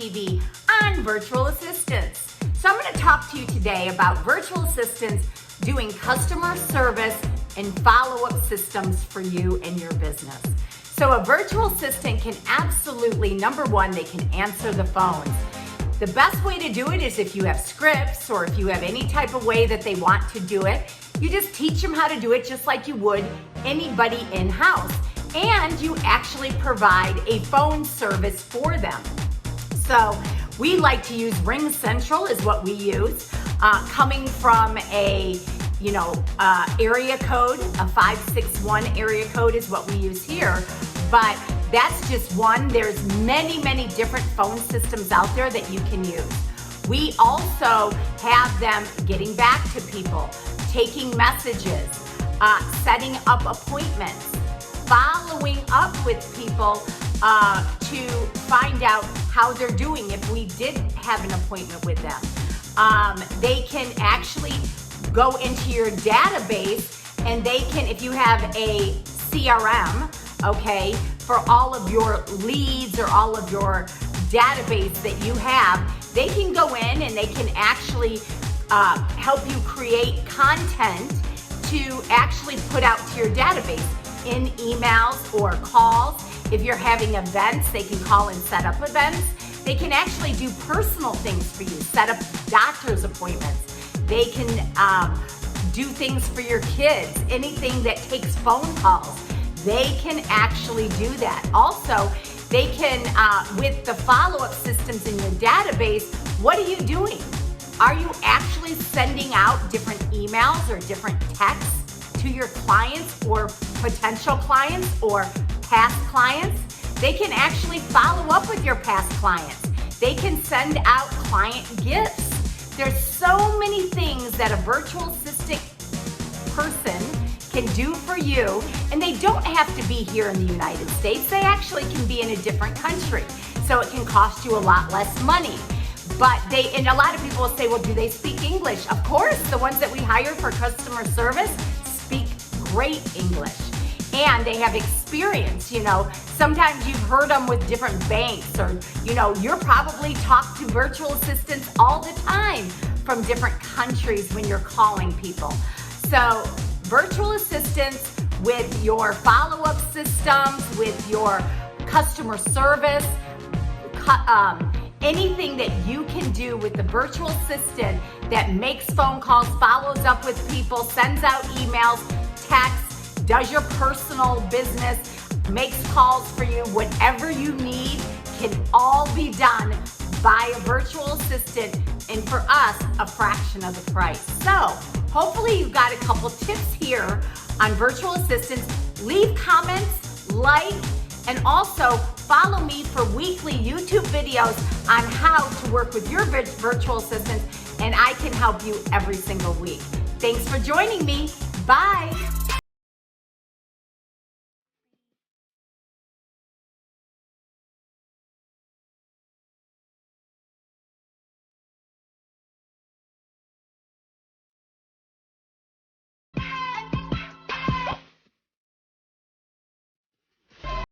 StampTV on virtual assistants. So I'm going to talk to you today about virtual assistants doing customer service and follow-up systems for you and your business. So a virtual assistant can absolutely, number one, they can answer the phones. The best way to do it is if you have scripts or if you have any type of way that they want to do it, you just teach them how to do it just like you would anybody in-house. And you actually provide a phone service for them. So we like to use Ring Central is what we use, coming from a area code, a 561 area code is what we use here. But that's just one. There's many, many different phone systems out there that you can use. We also have them getting back to people, taking messages, setting up appointments, following up with people to find out how they're doing if we did have an appointment with them. They can actually go into your database and they can, if you have a CRM, okay, for all of your leads or all of your database that you have, they can go in and they can actually help you create content to actually put out to your database in emails or calls. If you're having events, they can call and set up events. They can actually do personal things for you, set up doctor's appointments. They can do things for your kids, anything that takes phone calls. They can actually do that. Also, they can, with the follow-up systems in your database, what are you doing? Are you actually sending out different emails or different texts to your clients or potential clients or past clients? They can actually follow up with your past clients. They can send out client gifts. There's so many things that a virtual assistant person can do for you, and they don't have to be here in the United States. They actually can be in a different country, so it can cost you a lot less money. But and a lot of people will say, well, do they speak English? Of course, the ones that we hire for customer service speak great English, and they have experience. Sometimes you've heard them with different banks, or you're probably talked to virtual assistants all the time from different countries when you're calling people. So virtual assistants with your follow-up systems, with your customer service, anything that you can do with the virtual assistant that makes phone calls, follows up with people, sends out emails, texts, does your personal business, makes calls for you, whatever you need can all be done by a virtual assistant, and for us, a fraction of the price. So hopefully you got a couple tips here on virtual assistants. Leave comments, like, and also follow me for weekly YouTube videos on how to work with your virtual assistants, and I can help you every single week. Thanks for joining me. Bye.